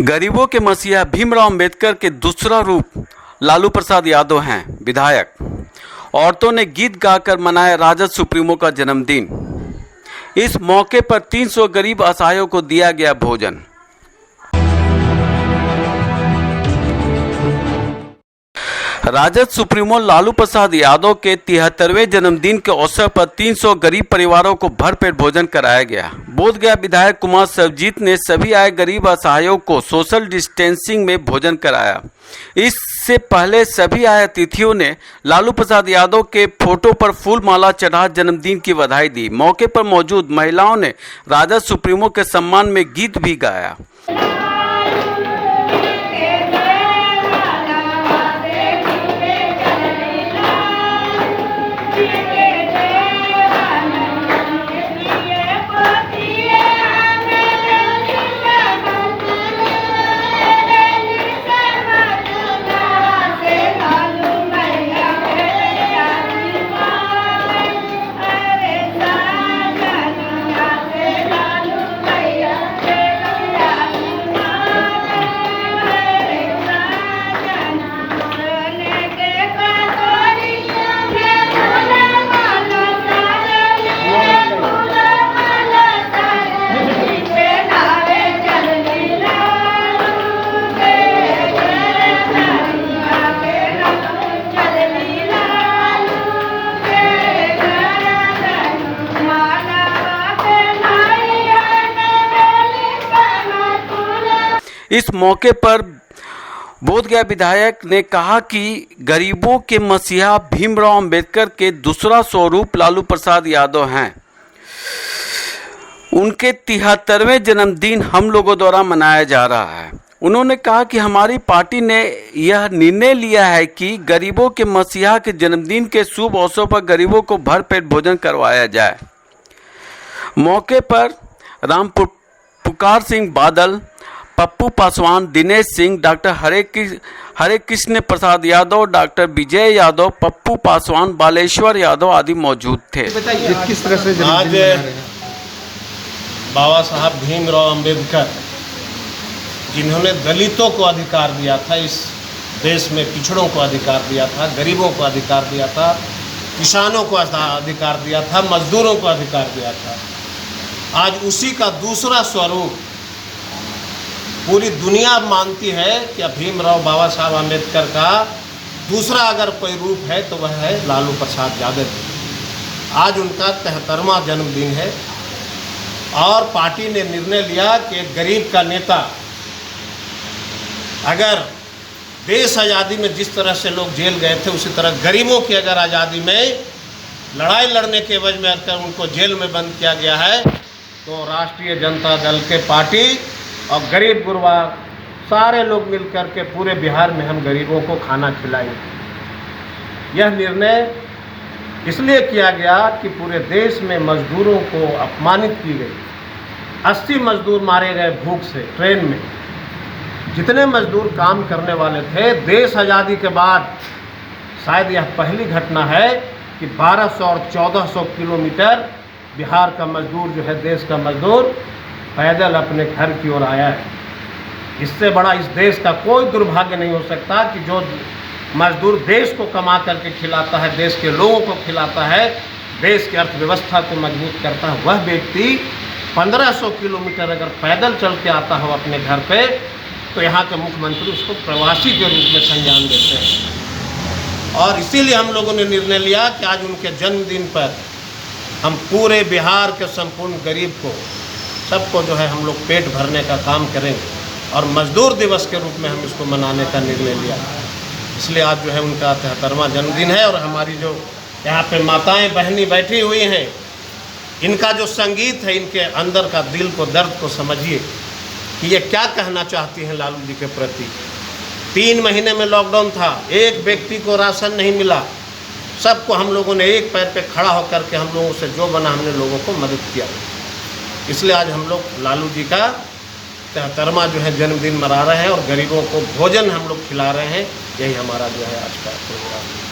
गरीबों के मसीहा भीमराव अंबेडकर के दूसरा रूप लालू प्रसाद यादव हैं विधायक। औरतों ने गीत गाकर मनाया राजद सुप्रीमो का जन्मदिन। इस मौके पर 300 गरीब असहायों को दिया गया भोजन। राजद सुप्रीमो लालू प्रसाद यादव के 73वें जन्मदिन के अवसर पर 300 गरीब परिवारों को भरपेट भोजन कराया गया। बोधगया विधायक कुमार सर्वजीत ने सभी आए गरीब असहायों को सोशल डिस्टेंसिंग में भोजन कराया। इससे पहले सभी आए अतिथियों ने लालू प्रसाद यादव के फोटो पर फूल माला चढ़ा जन्मदिन की बधाई दी। मौके पर मौजूद महिलाओं ने राजद सुप्रीमो के सम्मान में गीत भी गाया। इस मौके पर बोधगया विधायक ने कहा कि गरीबों के मसीहा भीमराव अंबेडकर के दूसरा स्वरूप लालू प्रसाद यादव हैं। उनके 73वें जन्मदिन हम लोगों द्वारा मनाया जा रहा है। उन्होंने कहा कि हमारी पार्टी ने यह निर्णय लिया है कि गरीबों के मसीहा के जन्मदिन के शुभ अवसर पर गरीबों को भरपेट भोजन करवाया जाए। मौके पर राम पुकार सिंह बादल, पप्पू पासवान, दिनेश सिंह, डॉक्टर हरे कृष्ण प्रसाद यादव, डॉक्टर विजय यादव, पप्पू पासवान, बालेश्वर यादव आदि मौजूद थे। किस तरह से आज बाबा साहब भीमराव अंबेडकर जिन्होंने दलितों को अधिकार दिया था, इस देश में पिछड़ों को अधिकार दिया था, गरीबों को अधिकार दिया था, किसानों को अधिकार दिया था, मजदूरों को अधिकार दिया था, आज उसी का दूसरा स्वरूप पूरी दुनिया मानती है कि भीमराव बाबा साहब अम्बेडकर का दूसरा अगर कोई रूप है तो वह है लालू प्रसाद यादव। आज उनका 73वां जन्मदिन है और पार्टी ने निर्णय लिया कि एक गरीब का नेता, अगर देश आज़ादी में जिस तरह से लोग जेल गए थे उसी तरह गरीबों की अगर आज़ादी में लड़ाई लड़ने के एवज में अगर उनको जेल में बंद किया गया है तो राष्ट्रीय जनता दल के पार्टी और गरीब गुरबा सारे लोग मिलकर के पूरे बिहार में हम गरीबों को खाना खिलाएंगे। यह निर्णय इसलिए किया गया कि पूरे देश में मजदूरों को अपमानित की गई। 80 मजदूर मारे गए भूख से ट्रेन में। जितने मजदूर काम करने वाले थे, देश आज़ादी के बाद शायद यह पहली घटना है कि 1200 और 1400 किलोमीटर बिहार का मजदूर जो है, देश का मजदूर पैदल अपने घर की ओर आया है। इससे बड़ा इस देश का कोई दुर्भाग्य नहीं हो सकता कि जो मजदूर देश को कमा करके खिलाता है, देश के लोगों को खिलाता है, देश की अर्थव्यवस्था को मजबूत करता है, वह व्यक्ति 1500 किलोमीटर अगर पैदल चल के आता हो अपने घर पे, तो यहाँ के मुख्यमंत्री उसको प्रवासी के रूप में संज्ञान देते हैं। और इसीलिए हम लोगों ने निर्णय लिया कि आज उनके जन्मदिन पर हम पूरे बिहार के संपूर्ण गरीब को, सबको जो है हम लोग पेट भरने का काम करेंगे और मजदूर दिवस के रूप में हम इसको मनाने का निर्णय लिया। इसलिए आज जो है उनका 73वां जन्मदिन है और हमारी जो यहाँ पे माताएं बहनी बैठी हुई हैं, इनका जो संगीत है, इनके अंदर का दिल को, दर्द को समझिए कि ये क्या कहना चाहती हैं लालू जी के प्रति। 3 महीने में लॉकडाउन था, एक व्यक्ति को राशन नहीं मिला, सबको हम लोगों ने एक पैर पे खड़ा होकर के हम लोगों से जो बना हमने लोगों को मदद किया। इसलिए आज हम लोग लालू जी का 73वां जो है जन्मदिन मना रहे हैं और गरीबों को भोजन हम लोग खिला रहे हैं। यही हमारा जो है आज का प्रोग्राम है।